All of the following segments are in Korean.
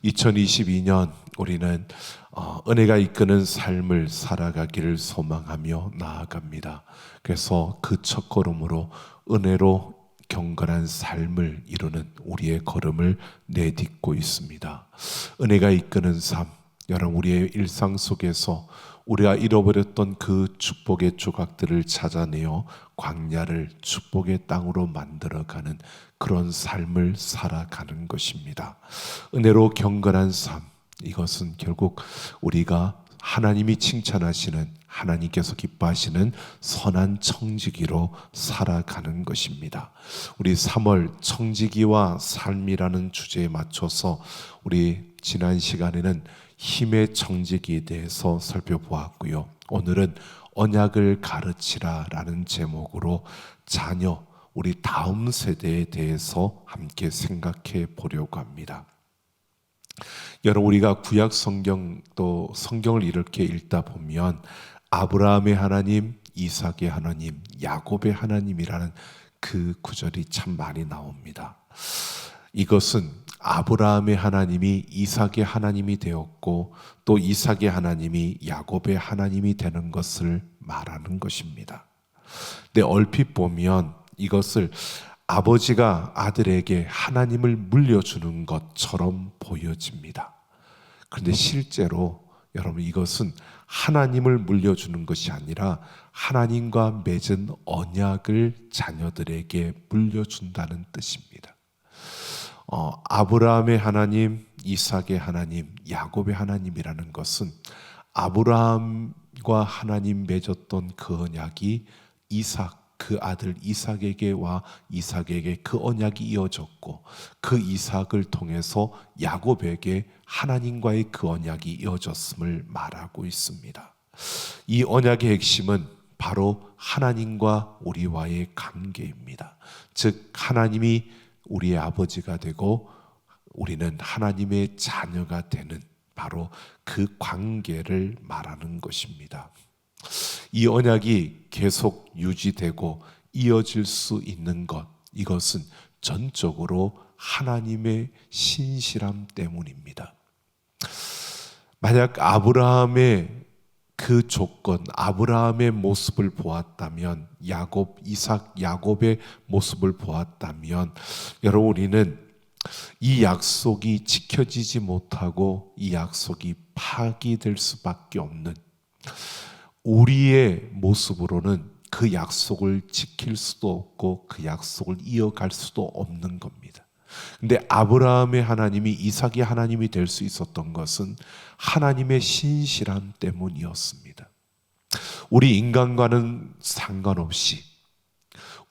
2022년 우리는 은혜가 이끄는 삶을 살아가기를 소망하며 나아갑니다. 그래서 그 첫걸음으로 은혜로 경건한 삶을 이루는 우리의 걸음을 내딛고 있습니다. 은혜가 이끄는 삶, 여러분 우리의 일상 속에서 우리가 잃어버렸던 그 축복의 조각들을 찾아내어 광야를 축복의 땅으로 만들어가는 그런 삶을 살아가는 것입니다. 은혜로 경건한 삶, 이것은 결국 우리가 하나님이 칭찬하시는, 하나님께서 기뻐하시는 선한 청지기로 살아가는 것입니다. 우리 3월 청지기와 삶이라는 주제에 맞춰서 우리 지난 시간에는 힘의 청지기에 대해서 살펴보았고요. 오늘은 언약을 가르치라 라는 제목으로 자녀, 우리 다음 세대에 대해서 함께 생각해 보려고 합니다. 여러분, 우리가 구약 성경도 성경을 이렇게 읽다 보면 아브라함의 하나님, 이삭의 하나님, 야곱의 하나님이라는 그 구절이 참 많이 나옵니다. 이것은 아브라함의 하나님이 이삭의 하나님이 되었고 또 이삭의 하나님이 야곱의 하나님이 되는 것을 말하는 것입니다. 근데 얼핏 보면 이것을 아버지가 아들에게 하나님을 물려주는 것처럼 보여집니다. 그런데 실제로 여러분 이것은 하나님을 물려주는 것이 아니라 하나님과 맺은 언약을 자녀들에게 물려준다는 뜻입니다. 아브라함의 하나님, 이삭의 하나님, 야곱의 하나님이라는 것은 아브라함과 하나님 맺었던 그 언약이 이삭, 그 아들 이삭에게와 이삭에게 그 언약이 이어졌고 그 이삭을 통해서 야곱에게 하나님과의 그 언약이 이어졌음을 말하고 있습니다. 이 언약의 핵심은 바로 하나님과 우리와의 관계입니다. 즉 하나님이 우리의 아버지가 되고 우리는 하나님의 자녀가 되는 바로 그 관계를 말하는 것입니다. 이 언약이 계속 유지되고 이어질 수 있는 것, 이것은 전적으로 하나님의 신실함 때문입니다. 만약 아브라함의 그 조건, 아브라함의 모습을 보았다면, 야곱, 이삭, 야곱의 모습을 보았다면, 여러분 우리는 이 약속이 지켜지지 못하고 이 약속이 파기될 수밖에 없는, 우리의 모습으로는 그 약속을 지킬 수도 없고 그 약속을 이어갈 수도 없는 겁니다. 근데 아브라함의 하나님이 이삭의 하나님이 될 수 있었던 것은 하나님의 신실함 때문이었습니다. 우리 인간과는 상관없이,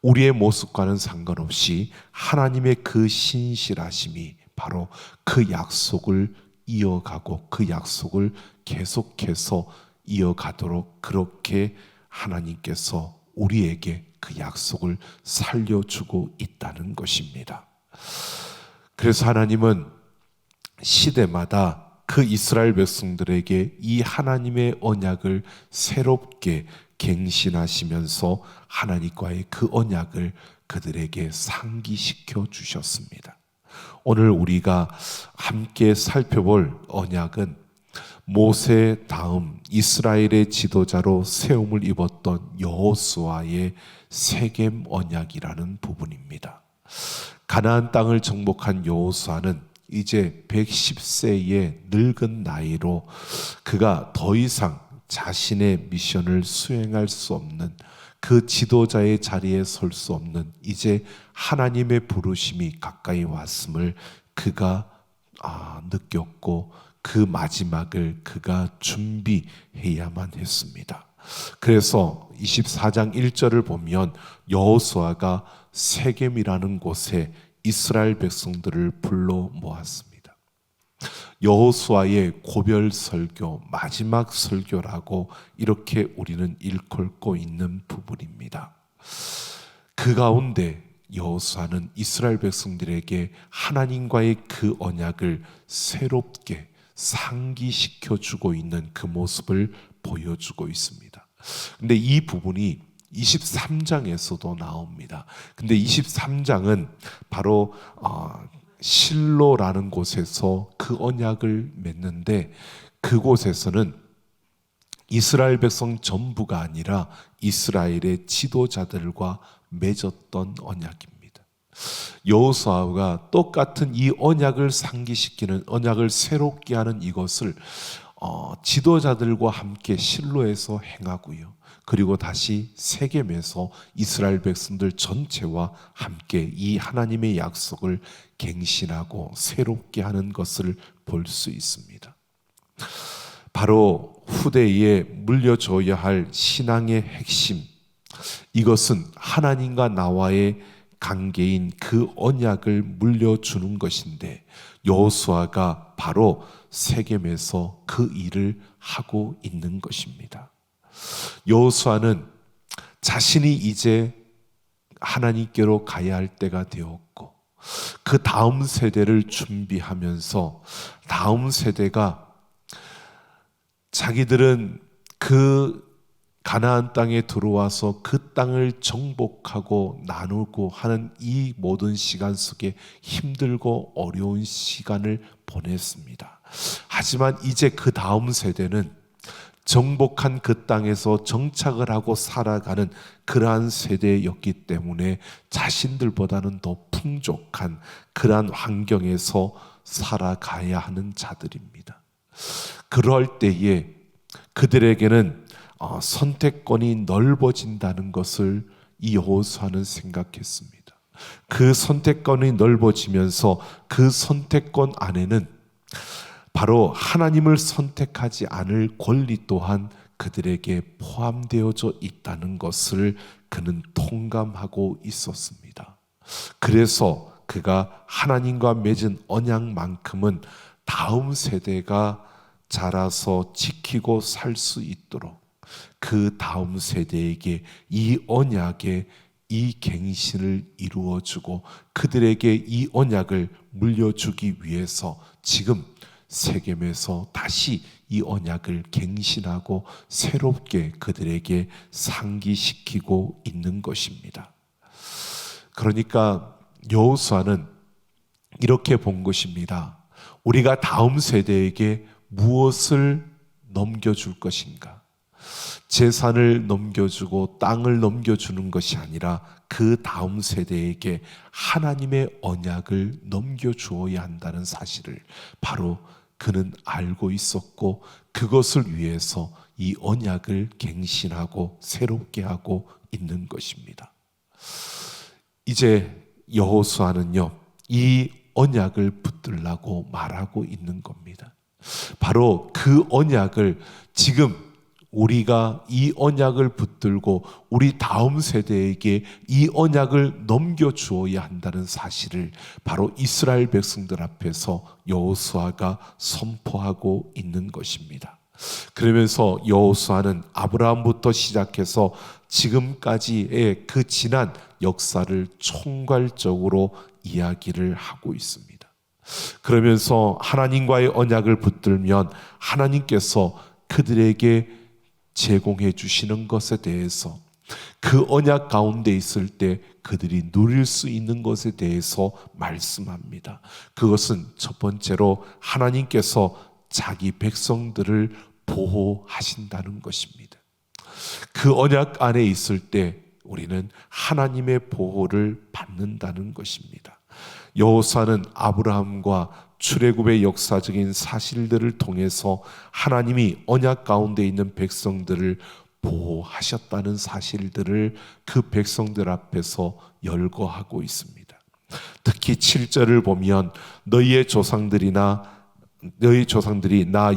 우리의 모습과는 상관없이 하나님의 그 신실하심이 바로 그 약속을 이어가고 그 약속을 계속해서 이어가도록 그렇게 하나님께서 우리에게 그 약속을 살려주고 있다는 것입니다. 그래서 하나님은 시대마다 그 이스라엘 백성들에게 이 하나님의 언약을 새롭게 갱신하시면서 하나님과의 그 언약을 그들에게 상기시켜 주셨습니다. 오늘 우리가 함께 살펴볼 언약은 모세 다음 이스라엘의 지도자로 세움을 입었던 여호수아의 세겜 언약이라는 부분입니다. 가나안 땅을 정복한 여호수아는 이제 110세의 늙은 나이로 그가 더 이상 자신의 미션을 수행할 수 없는, 그 지도자의 자리에 설 수 없는 이제 하나님의 부르심이 가까이 왔음을 그가 느꼈고 그 마지막을 그가 준비해야만 했습니다. 그래서 24장 1절을 보면 여호수아가 세겜이라는 곳에 이스라엘 백성들을 불러 모았습니다. 여호수아의 고별 설교, 마지막 설교라고 이렇게 우리는 일컬고 있는 부분입니다. 그 가운데 여호수아는 이스라엘 백성들에게 하나님과의 그 언약을 새롭게 상기시켜 주고 있는 그 모습을 보여주고 있습니다. 근데 이 부분이 23장에서도 나옵니다. 근데 23장은 바로 실로라는 곳에서 그 언약을 맺는데, 그곳에서는 이스라엘 백성 전부가 아니라 이스라엘의 지도자들과 맺었던 언약입니다. 여호수아가 똑같은 이 언약을 상기시키는, 언약을 새롭게 하는 이것을 지도자들과 함께 실로에서 행하고요, 그리고 다시 세겜에서 이스라엘 백성들 전체와 함께 이 하나님의 약속을 갱신하고 새롭게 하는 것을 볼 수 있습니다. 바로 후대에 물려줘야 할 신앙의 핵심, 이것은 하나님과 나와의 관계인 그 언약을 물려주는 것인데, 여호수아가 바로 세겜에서 그 일을 하고 있는 것입니다. 여호수아는 자신이 이제 하나님께로 가야 할 때가 되었고, 그 다음 세대를 준비하면서 다음 세대가 자기들은 그 가나안 땅에 들어와서 그 땅을 정복하고 나누고 하는 이 모든 시간 속에 힘들고 어려운 시간을 보냈습니다. 하지만 이제 그 다음 세대는 정복한 그 땅에서 정착을 하고 살아가는 그러한 세대였기 때문에 자신들보다는 더 풍족한 그러한 환경에서 살아가야 하는 자들입니다. 그럴 때에 그들에게는 선택권이 넓어진다는 것을 이 여호수아는 생각했습니다. 그 선택권이 넓어지면서 그 선택권 안에는 바로 하나님을 선택하지 않을 권리 또한 그들에게 포함되어져 있다는 것을 그는 통감하고 있었습니다. 그래서 그가 하나님과 맺은 언약만큼은 다음 세대가 자라서 지키고 살 수 있도록 그 다음 세대에게 이 언약의 이 갱신을 이루어주고 그들에게 이 언약을 물려주기 위해서 지금 세겜에서 다시 이 언약을 갱신하고 새롭게 그들에게 상기시키고 있는 것입니다. 그러니까 여호수아는 이렇게 본 것입니다. 우리가 다음 세대에게 무엇을 넘겨줄 것인가? 재산을 넘겨주고 땅을 넘겨주는 것이 아니라 그 다음 세대에게 하나님의 언약을 넘겨주어야 한다는 사실을 바로 그는 알고 있었고, 그것을 위해서 이 언약을 갱신하고 새롭게 하고 있는 것입니다. 이제 여호수아는요, 이 언약을 붙들라고 말하고 있는 겁니다. 바로 그 언약을 지금 우리가 이 언약을 붙들고 우리 다음 세대에게 이 언약을 넘겨주어야 한다는 사실을 바로 이스라엘 백성들 앞에서 여호수아가 선포하고 있는 것입니다. 그러면서 여호수아는 아브라함부터 시작해서 지금까지의 그 지난 역사를 총괄적으로 이야기를 하고 있습니다. 그러면서 하나님과의 언약을 붙들면 하나님께서 그들에게 제공해 주시는 것에 대해서, 그 언약 가운데 있을 때 그들이 누릴 수 있는 것에 대해서 말씀합니다. 그것은 첫 번째로 하나님께서 자기 백성들을 보호하신다는 것입니다. 그 언약 안에 있을 때 우리는 하나님의 보호를 받는다는 것입니다. 여호수아는 아브라함과 출애굽의 역사적인 사실들을 통해서 하나님이 언약 가운데 있는 백성들을 보호하셨다는 사실들을 그 백성들 앞에서 열거하고 있습니다. 특히 7절을 보면 너희 조상들이 나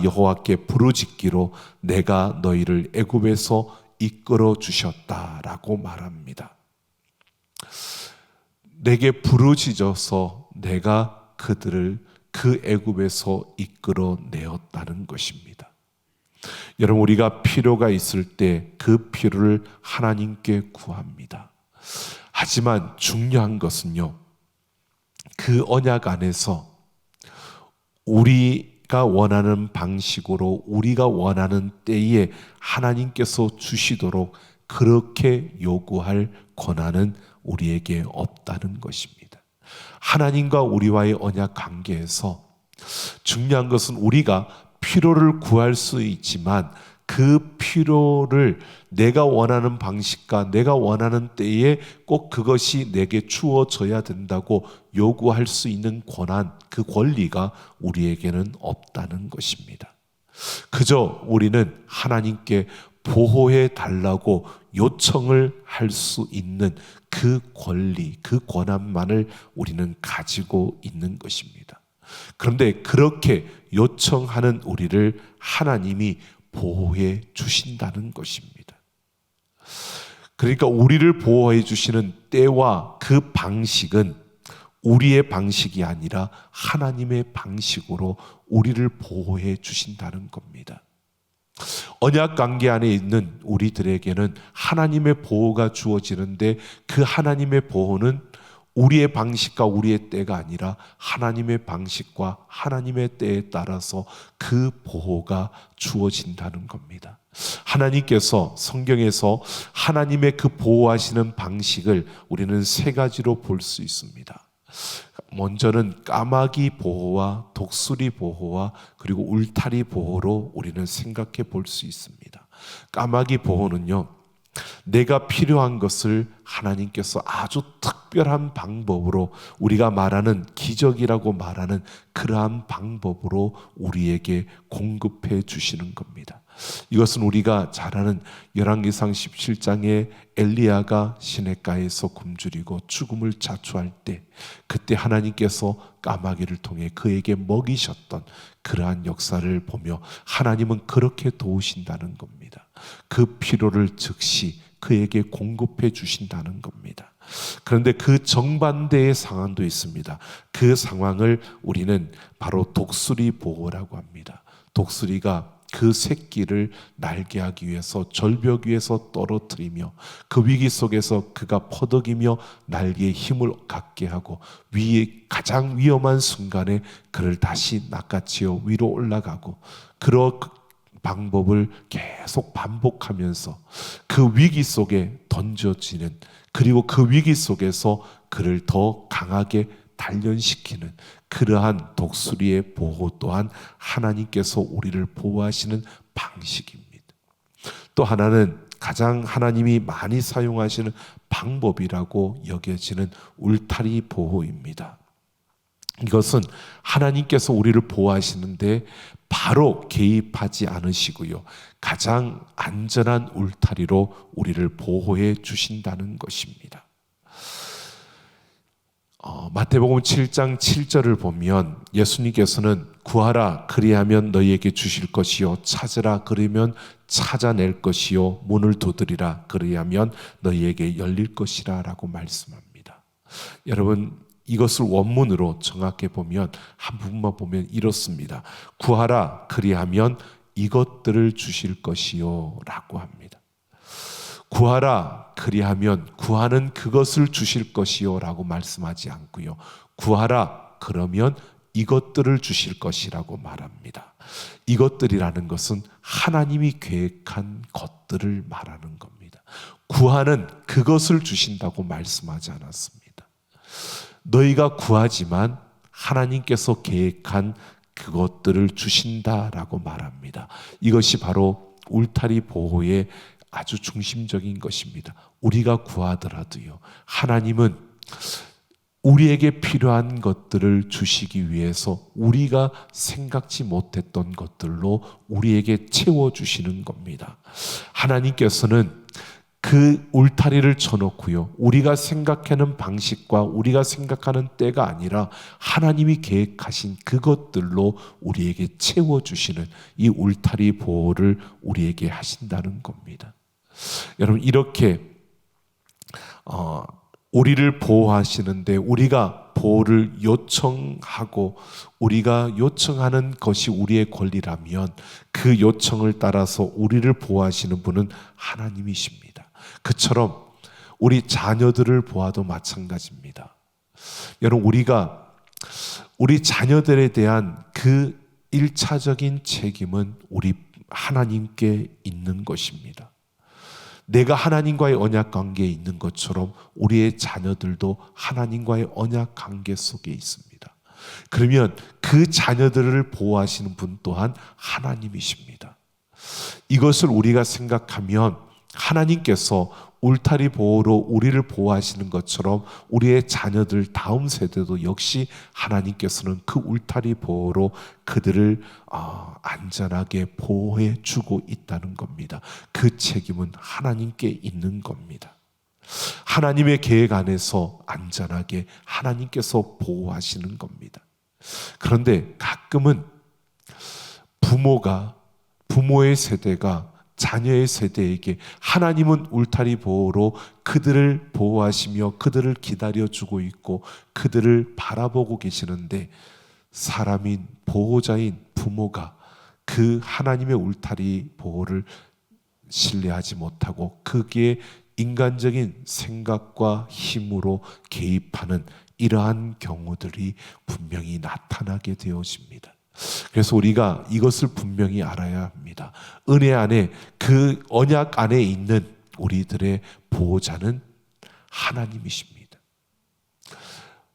여호와께 부르짖기로 내가 너희를 애굽에서 이끌어 주셨다라고 말합니다. 내게 부르짖어서 내가 그들을 그 애굽에서 이끌어 내었다는 것입니다. 여러분, 우리가 필요가 있을 때 그 필요를 하나님께 구합니다. 하지만 중요한 것은요, 그 언약 안에서 우리가 원하는 방식으로 우리가 원하는 때에 하나님께서 주시도록 그렇게 요구할 권한은 우리에게 없다는 것입니다. 하나님과 우리와의 언약 관계에서 중요한 것은 우리가 필요를 구할 수 있지만 그 필요를 내가 원하는 방식과 내가 원하는 때에 꼭 그것이 내게 주어져야 된다고 요구할 수 있는 권한, 그 권리가 우리에게는 없다는 것입니다. 그저 우리는 하나님께 보호해 달라고 요청을 할 수 있는 그 권리, 그 권한만을 우리는 가지고 있는 것입니다. 그런데 그렇게 요청하는 우리를 하나님이 보호해 주신다는 것입니다. 그러니까 우리를 보호해 주시는 때와 그 방식은 우리의 방식이 아니라 하나님의 방식으로 우리를 보호해 주신다는 겁니다. 언약 관계 안에 있는 우리들에게는 하나님의 보호가 주어지는데 그 하나님의 보호는 우리의 방식과 우리의 때가 아니라 하나님의 방식과 하나님의 때에 따라서 그 보호가 주어진다는 겁니다. 하나님께서 성경에서 하나님의 그 보호하시는 방식을 우리는 세 가지로 볼 수 있습니다. 먼저는 까마귀 보호와 독수리 보호와 그리고 울타리 보호로 우리는 생각해 볼 수 있습니다. 까마귀 보호는요, 내가 필요한 것을 하나님께서 아주 특별한 방법으로, 우리가 말하는 기적이라고 말하는 그러한 방법으로 우리에게 공급해 주시는 겁니다. 이것은 우리가 잘 아는 열왕기상 17장에 엘리야가 시냇가에서 굶주리고 죽음을 자초할 때, 그때 하나님께서 까마귀를 통해 그에게 먹이셨던 그러한 역사를 보며 하나님은 그렇게 도우신다는 겁니다. 그 필요를 즉시 그에게 공급해 주신다는 겁니다. 그런데 그 정반대의 상황도 있습니다. 그 상황을 우리는 바로 독수리 보호라고 합니다. 독수리가 그 새끼를 날개하기 위해서 절벽 위에서 떨어뜨리며 그 위기 속에서 그가 퍼덕이며 날개에 힘을 갖게 하고 가장 위험한 순간에 그를 다시 낚아채어 위로 올라가고, 그런 방법을 계속 반복하면서 그 위기 속에 던져지는, 그리고 그 위기 속에서 그를 더 강하게 단련시키는 그러한 독수리의 보호 또한 하나님께서 우리를 보호하시는 방식입니다. 또 하나는 가장 하나님이 많이 사용하시는 방법이라고 여겨지는 울타리 보호입니다. 이것은 하나님께서 우리를 보호하시는데 바로 개입하지 않으시고요, 가장 안전한 울타리로 우리를 보호해 주신다는 것입니다. 마태복음 7장 7절을 보면 예수님께서는 구하라 그리하면 너희에게 주실 것이요, 찾으라 그러면 찾아낼 것이요, 문을 두드리라 그리하면 너희에게 열릴 것이라 라고 말씀합니다. 여러분, 이것을 원문으로 정확히 보면 한 부분만 보면 이렇습니다. 구하라 그리하면 이것들을 주실 것이요 라고 합니다. 구하라 그리하면 구하는 그것을 주실 것이요 라고 말씀하지 않고요, 구하라 그러면 이것들을 주실 것이라고 말합니다. 이것들이라는 것은 하나님이 계획한 것들을 말하는 겁니다. 구하는 그것을 주신다고 말씀하지 않았습니다. 너희가 구하지만 하나님께서 계획한 그것들을 주신다라고 말합니다. 이것이 바로 울타리 보호의 아주 중심적인 것입니다. 우리가 구하더라도요, 하나님은 우리에게 필요한 것들을 주시기 위해서 우리가 생각지 못했던 것들로 우리에게 채워주시는 겁니다. 하나님께서는 그 울타리를 쳐놓고요, 우리가 생각하는 방식과 우리가 생각하는 때가 아니라 하나님이 계획하신 그것들로 우리에게 채워주시는 이 울타리 보호를 우리에게 하신다는 겁니다. 여러분, 이렇게 우리를 보호하시는데 우리가 보호를 요청하고 우리가 요청하는 것이 우리의 권리라면 그 요청을 따라서 우리를 보호하시는 분은 하나님이십니다. 그처럼 우리 자녀들을 보아도 마찬가지입니다. 여러분, 우리 자녀들에 대한 그 1차적인 책임은 우리 하나님께 있는 것입니다. 내가 하나님과의 언약 관계에 있는 것처럼 우리의 자녀들도 하나님과의 언약 관계 속에 있습니다. 그러면 그 자녀들을 보호하시는 분 또한 하나님이십니다. 이것을 우리가 생각하면 하나님께서 울타리 보호로 우리를 보호하시는 것처럼 우리의 자녀들 다음 세대도 역시 하나님께서는 그 울타리 보호로 그들을 안전하게 보호해 주고 있다는 겁니다. 그 책임은 하나님께 있는 겁니다. 하나님의 계획 안에서 안전하게 하나님께서 보호하시는 겁니다. 그런데 가끔은 부모의 세대가 자녀의 세대에게 하나님은 울타리 보호로 그들을 보호하시며 그들을 기다려주고 있고 그들을 바라보고 계시는데, 사람인 보호자인 부모가 그 하나님의 울타리 보호를 신뢰하지 못하고 거기에 인간적인 생각과 힘으로 개입하는 이러한 경우들이 분명히 나타나게 되어집니다. 그래서 우리가 이것을 분명히 알아야 합니다. 은혜 안에, 그 언약 안에 있는 우리들의 보호자는 하나님이십니다.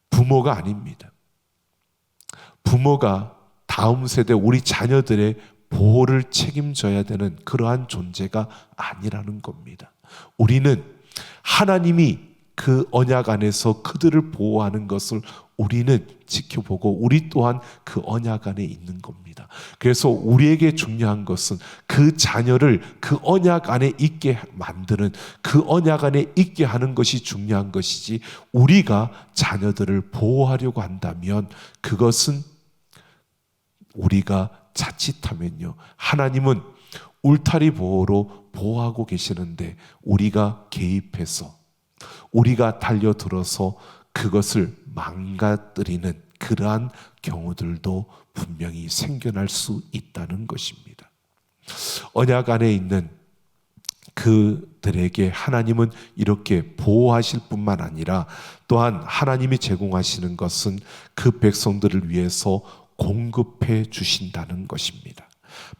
부모가 아닙니다. 부모가 다음 세대 우리 자녀들의 보호를 책임져야 되는 그러한 존재가 아니라는 겁니다. 우리는 하나님이 그 언약 안에서 그들을 보호하는 것을 우리는 지켜보고 우리 또한 그 언약 안에 있는 겁니다. 그래서 우리에게 중요한 것은 그 자녀를 그 언약 안에 있게 만드는, 그 언약 안에 있게 하는 것이 중요한 것이지, 우리가 자녀들을 보호하려고 한다면 그것은 우리가 자칫하면요, 하나님은 울타리 보호로 보호하고 계시는데 우리가 개입해서, 우리가 달려들어서 그것을 망가뜨리는 그러한 경우들도 분명히 생겨날 수 있다는 것입니다. 언약 안에 있는 그들에게 하나님은 이렇게 보호하실 뿐만 아니라 또한 하나님이 제공하시는 것은 그 백성들을 위해서 공급해 주신다는 것입니다.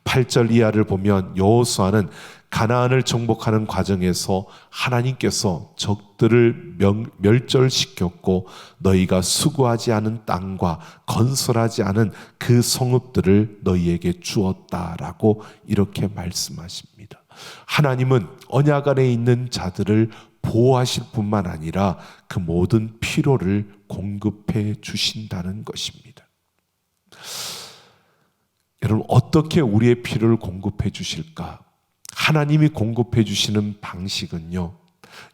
8절 이하를 보면 여호수아는 가나안을 정복하는 과정에서 하나님께서 적들을 멸절시켰고 너희가 수고하지 않은 땅과 건설하지 않은 그 성읍들을 너희에게 주었다라고 이렇게 말씀하십니다. 하나님은 언약 안에 있는 자들을 보호하실 뿐만 아니라 그 모든 필요를 공급해 주신다는 것입니다. 여러분, 어떻게 우리의 필요를 공급해 주실까? 하나님이 공급해 주시는 방식은요,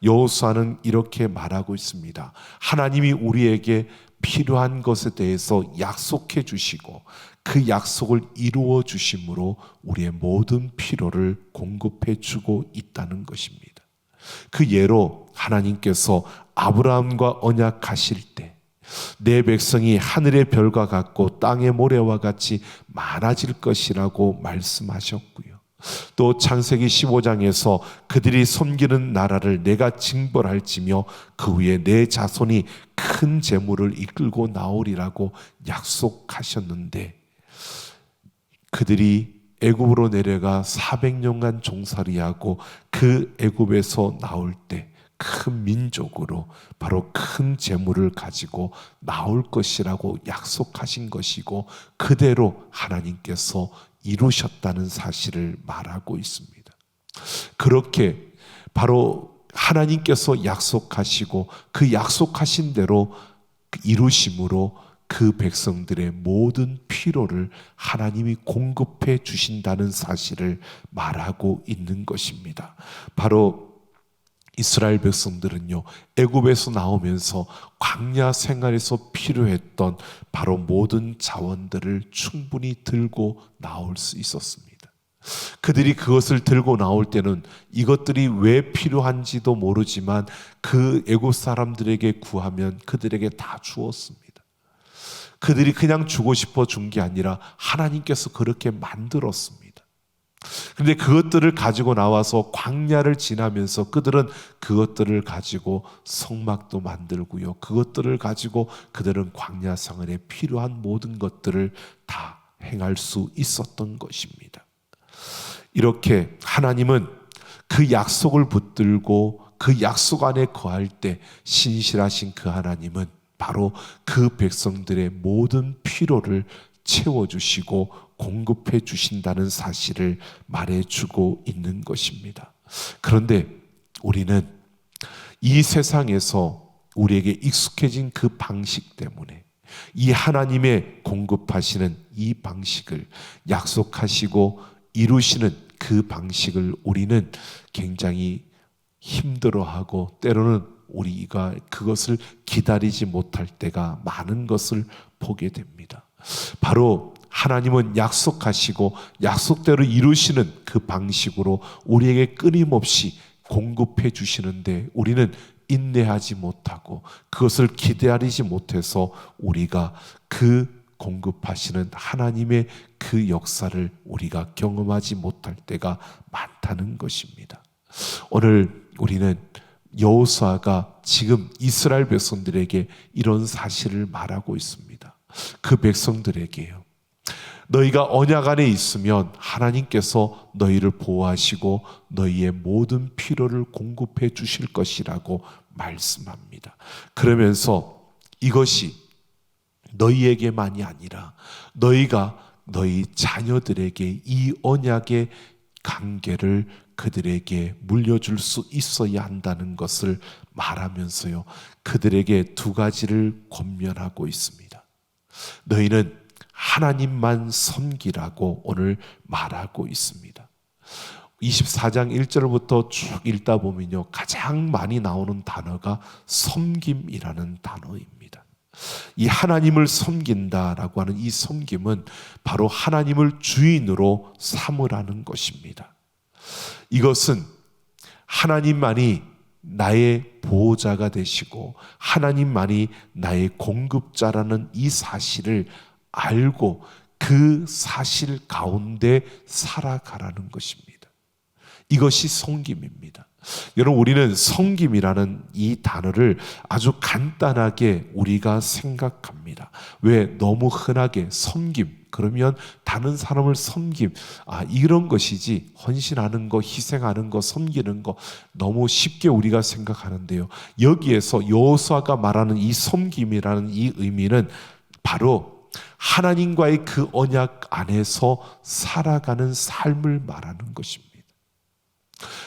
여호수아는 이렇게 말하고 있습니다. 하나님이 우리에게 필요한 것에 대해서 약속해 주시고 그 약속을 이루어 주심으로 우리의 모든 필요를 공급해 주고 있다는 것입니다. 그 예로 하나님께서 아브라함과 언약하실 때 내 백성이 하늘의 별과 같고 땅의 모래와 같이 많아질 것이라고 말씀하셨고요. 또 창세기 15장에서 그들이 섬기는 나라를 내가 징벌할지며 그 위에 내 자손이 큰 재물을 이끌고 나오리라고 약속하셨는데, 그들이 애굽으로 내려가 400년간 종살이하고 그 애굽에서 나올 때 큰 민족으로 바로 큰 재물을 가지고 나올 것이라고 약속하신 것이고 그대로 하나님께서 이루셨다는 사실을 말하고 있습니다. 그렇게 바로 하나님께서 약속하시고 그 약속하신 대로 이루심으로 그 백성들의 모든 필요를 하나님이 공급해 주신다는 사실을 말하고 있는 것입니다. 바로 이스라엘 백성들은요, 애굽에서 나오면서 광야 생활에서 필요했던 바로 모든 자원들을 충분히 들고 나올 수 있었습니다. 그들이 그것을 들고 나올 때는 이것들이 왜 필요한지도 모르지만 그 애굽 사람들에게 구하면 그들에게 다 주었습니다. 그들이 그냥 주고 싶어 준 게 아니라 하나님께서 그렇게 만들었습니다. 그런데 그것들을 가지고 나와서 광야를 지나면서 그들은 그것들을 가지고 성막도 만들고요, 그것들을 가지고 그들은 광야 생활에 필요한 모든 것들을 다 행할 수 있었던 것입니다. 이렇게 하나님은 그 약속을 붙들고 그 약속 안에 거할 때 신실하신 그 하나님은 바로 그 백성들의 모든 필요를 채워주시고 공급해 주신다는 사실을 말해주고 있는 것입니다. 그런데 우리는 이 세상에서 우리에게 익숙해진 그 방식 때문에 이 하나님의 공급하시는 이 방식을, 약속하시고 이루시는 그 방식을 우리는 굉장히 힘들어하고 때로는 우리가 그것을 기다리지 못할 때가 많은 것을 보게 됩니다. 바로 하나님은 약속하시고 약속대로 이루시는 그 방식으로 우리에게 끊임없이 공급해 주시는데 우리는 인내하지 못하고 그것을 기다리지 못해서 우리가 그 공급하시는 하나님의 그 역사를 우리가 경험하지 못할 때가 많다는 것입니다. 오늘 우리는 여호수아가 지금 이스라엘 백성들에게 이런 사실을 말하고 있습니다. 그 백성들에게요. 너희가 언약 안에 있으면 하나님께서 너희를 보호하시고 너희의 모든 필요를 공급해 주실 것이라고 말씀합니다. 그러면서 이것이 너희에게만이 아니라 너희가 너희 자녀들에게 이 언약의 관계를 그들에게 물려줄 수 있어야 한다는 것을 말하면서요, 그들에게 두 가지를 권면하고 있습니다. 너희는 하나님만 섬기라고 오늘 말하고 있습니다. 24장 1절부터 쭉 읽다 보면요, 가장 많이 나오는 단어가 섬김이라는 단어입니다. 이 하나님을 섬긴다라고 하는 이 섬김은 바로 하나님을 주인으로 삼으라는 것입니다. 이것은 하나님만이 나의 보호자가 되시고 하나님만이 나의 공급자라는 이 사실을 알고 그 사실 가운데 살아가라는 것입니다. 이것이 섬김입니다. 여러분, 우리는 섬김이라는 이 단어를 아주 간단하게 우리가 생각합니다. 왜? 너무 흔하게 섬김 그러면 다른 사람을 섬김, 이런 것이지 헌신하는 거, 희생하는 거, 섬기는 거 너무 쉽게 우리가 생각하는데요, 여기에서 여호수아가 말하는 이 섬김이라는 이 의미는 바로 하나님과의 그 언약 안에서 살아가는 삶을 말하는 것입니다.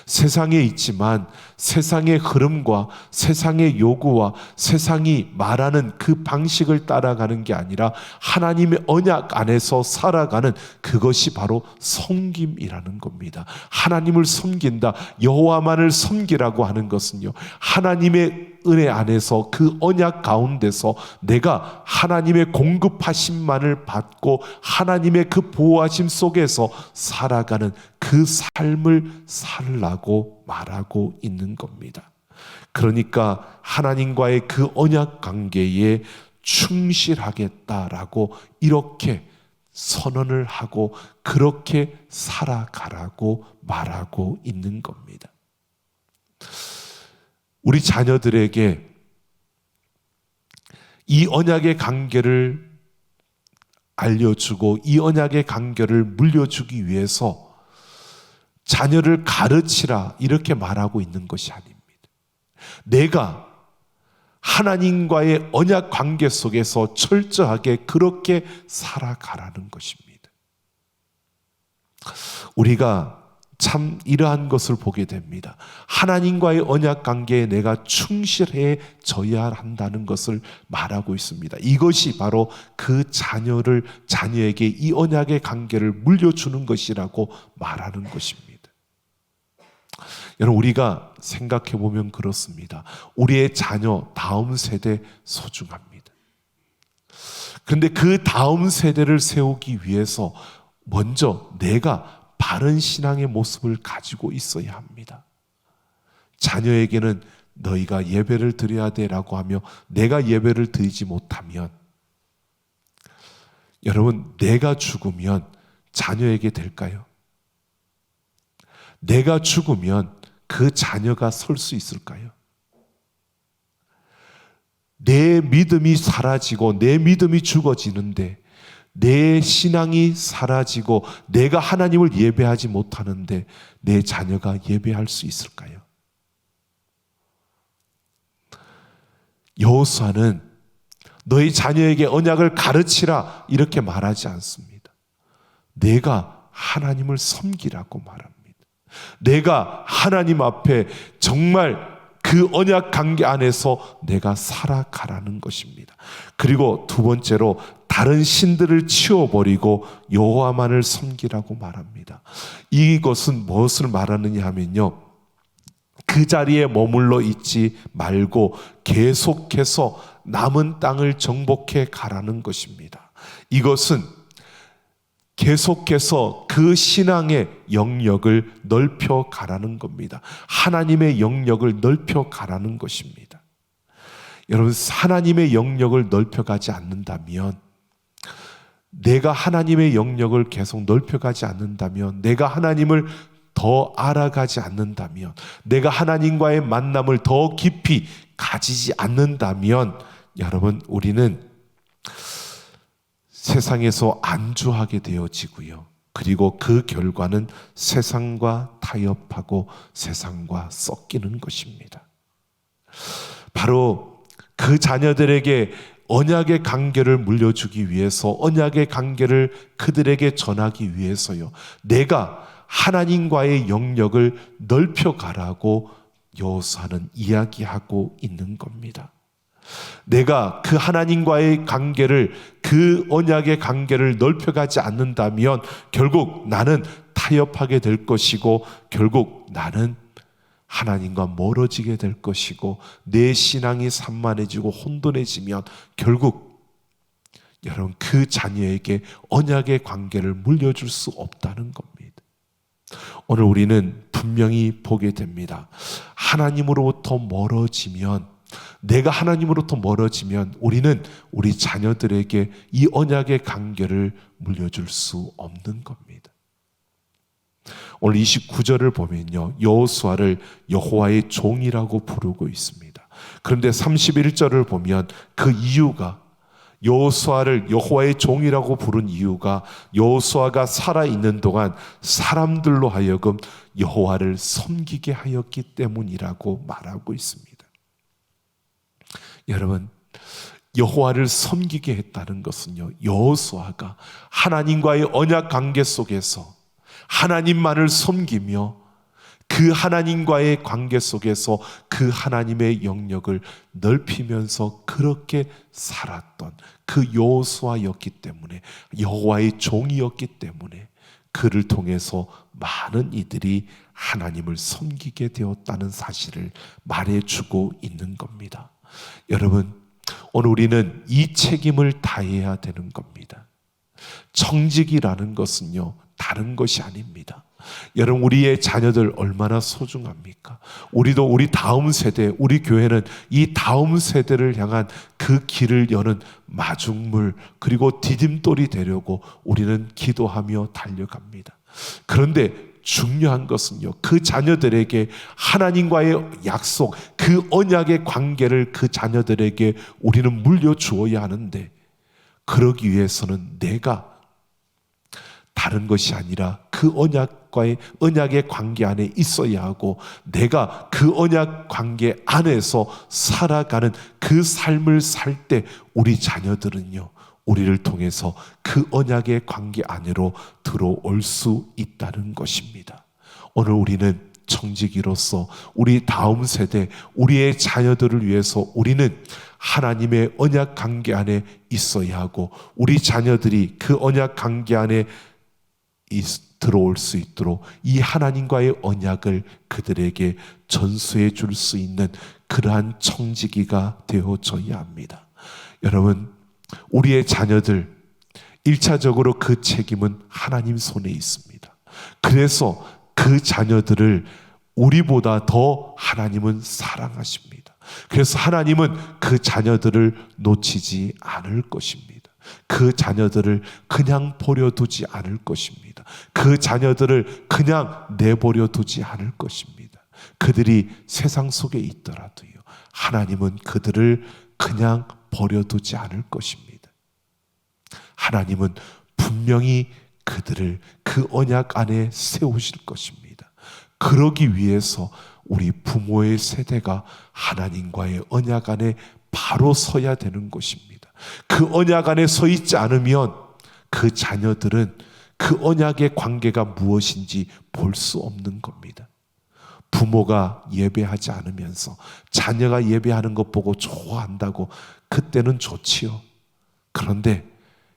세상에 있지만 세상의 흐름과 세상의 요구와 세상이 말하는 그 방식을 따라가는 게 아니라 하나님의 언약 안에서 살아가는 그것이 바로 섬김이라는 겁니다. 하나님을 섬긴다, 여호와만을 섬기라고 하는 것은요, 하나님의 은혜 안에서 그 언약 가운데서 내가 하나님의 공급하심만을 받고 하나님의 그 보호하심 속에서 살아가는 그 삶을 살라고 말하고 있는 겁니다. 그러니까 하나님과의 그 언약 관계에 충실하겠다라고 이렇게 선언을 하고 그렇게 살아가라고 말하고 있는 겁니다. 우리 자녀들에게 이 언약의 관계를 알려주고 이 언약의 관계를 물려주기 위해서 자녀를 가르치라 이렇게 말하고 있는 것이 아닙니다. 내가 하나님과의 언약 관계 속에서 철저하게 그렇게 살아가라는 것입니다. 우리가 참 이러한 것을 보게 됩니다. 하나님과의 언약 관계에 내가 충실해져야 한다는 것을 말하고 있습니다. 이것이 바로 그 자녀에게 이 언약의 관계를 물려주는 것이라고 말하는 것입니다. 여러분, 우리가 생각해 보면 그렇습니다. 우리의 자녀, 다음 세대 소중합니다. 그런데 그 다음 세대를 세우기 위해서 먼저 내가 바른 신앙의 모습을 가지고 있어야 합니다. 자녀에게는 너희가 예배를 드려야 돼라고 하며 내가 예배를 드리지 못하면, 여러분, 내가 죽으면 자녀에게 될까요? 내가 죽으면 그 자녀가 설 수 있을까요? 내 믿음이 사라지고 내 믿음이 죽어지는데 내 신앙이 사라지고 내가 하나님을 예배하지 못하는데 내 자녀가 예배할 수 있을까요? 여호수아는 너희 자녀에게 언약을 가르치라 이렇게 말하지 않습니다. 내가 하나님을 섬기라고 말합니다. 내가 하나님 앞에 정말 그 언약 관계 안에서 내가 살아가라는 것입니다. 그리고 두 번째로 다른 신들을 치워버리고 여호와만을 섬기라고 말합니다. 이것은 무엇을 말하느냐 하면요, 그 자리에 머물러 있지 말고 계속해서 남은 땅을 정복해 가라는 것입니다. 이것은 계속해서 그 신앙의 영역을 넓혀 가라는 겁니다. 하나님의 영역을 넓혀 가라는 것입니다. 여러분, 하나님의 영역을 넓혀 가지 않는다면, 내가 하나님의 영역을 계속 넓혀 가지 않는다면, 내가 하나님을 더 알아가지 않는다면, 내가 하나님과의 만남을 더 깊이 가지지 않는다면, 여러분, 우리는 세상에서 안주하게 되어지고요. 그리고 그 결과는 세상과 타협하고 세상과 섞이는 것입니다. 바로 그 자녀들에게 언약의 관계를 물려주기 위해서, 언약의 관계를 그들에게 전하기 위해서요, 내가 하나님과의 영역을 넓혀가라고 여호수아는 이야기하고 있는 겁니다. 내가 그 하나님과의 관계를, 그 언약의 관계를 넓혀가지 않는다면 결국 나는 타협하게 될 것이고, 결국 나는 하나님과 멀어지게 될 것이고, 내 신앙이 산만해지고 혼돈해지면 결국 여러분 그 자녀에게 언약의 관계를 물려줄 수 없다는 겁니다. 오늘 우리는 분명히 보게 됩니다. 하나님으로부터 멀어지면, 내가 하나님으로부터 멀어지면 우리는 우리 자녀들에게 이 언약의 관계를 물려줄 수 없는 겁니다. 오늘 29절을 보면요, 여호수아를 여호와의 종이라고 부르고 있습니다. 그런데 31절을 보면 그 이유가, 여호수아를 여호와의 종이라고 부른 이유가 여호수아가 살아있는 동안 사람들로 하여금 여호와를 섬기게 하였기 때문이라고 말하고 있습니다. 여러분, 여호와를 섬기게 했다는 것은요, 여호수아가 하나님과의 언약 관계 속에서 하나님만을 섬기며 그 하나님과의 관계 속에서 그 하나님의 영역을 넓히면서 그렇게 살았던 그 여호수아였기 때문에, 여호와의 종이었기 때문에 그를 통해서 많은 이들이 하나님을 섬기게 되었다는 사실을 말해주고 있는 겁니다. 여러분, 오늘 우리는 이 책임을 다해야 되는 겁니다. 청직이라는 것은요, 다른 것이 아닙니다. 여러분, 우리의 자녀들 얼마나 소중합니까? 우리도 우리 다음 세대, 우리 교회는 이 다음 세대를 향한 그 길을 여는 마중물, 그리고 디딤돌이 되려고 우리는 기도하며 달려갑니다. 그런데 중요한 것은요, 그 자녀들에게 하나님과의 약속, 그 언약의 관계를 그 자녀들에게 우리는 물려주어야 하는데, 그러기 위해서는 내가 다른 것이 아니라 그 언약의 관계 안에 있어야 하고, 내가 그 언약 관계 안에서 살아가는 그 삶을 살 때 우리 자녀들은요, 우리를 통해서 그 언약의 관계 안으로 들어올 수 있다는 것입니다. 오늘 우리는 청지기로서 우리 다음 세대, 우리의 자녀들을 위해서 우리는 하나님의 언약 관계 안에 있어야 하고, 우리 자녀들이 그 언약 관계 안에 들어올 수 있도록 이 하나님과의 언약을 그들에게 전수해 줄 수 있는 그러한 청지기가 되어져야 합니다. 여러분, 우리의 자녀들 1차적으로 그 책임은 하나님 손에 있습니다. 그래서 그 자녀들을 우리보다 더 하나님은 사랑하십니다. 그래서 하나님은 그 자녀들을 놓치지 않을 것입니다. 그 자녀들을 그냥 버려두지 않을 것입니다. 그 자녀들을 그냥 내버려 두지 않을 것입니다. 그들이 세상 속에 있더라도요, 하나님은 그들을 그냥 버려두지 않을 것입니다. 하나님은 분명히 그들을 그 언약 안에 세우실 것입니다. 그러기 위해서 우리 부모의 세대가 하나님과의 언약 안에 바로 서야 되는 것입니다. 그 언약 안에 서 있지 않으면 그 자녀들은 그 언약의 관계가 무엇인지 볼 수 없는 겁니다. 부모가 예배하지 않으면서 자녀가 예배하는 것 보고 좋아한다고 그때는 좋지요. 그런데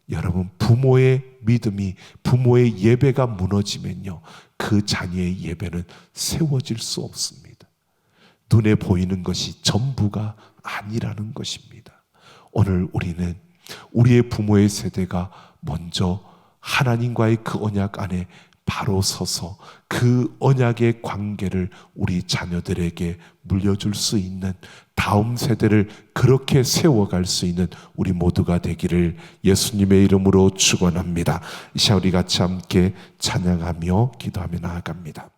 여러분, 부모의 믿음이, 부모의 예배가 무너지면요, 그 자녀의 예배는 세워질 수 없습니다. 눈에 보이는 것이 전부가 아니라는 것입니다. 오늘 우리는 우리의 부모의 세대가 먼저 하나님과의 그 언약 안에 바로 서서 그 언약의 관계를 우리 자녀들에게 물려줄 수 있는, 다음 세대를 그렇게 세워갈 수 있는 우리 모두가 되기를 예수님의 이름으로 축원합니다. 이 시간 우리 같이 함께 찬양하며 기도하며 나아갑니다.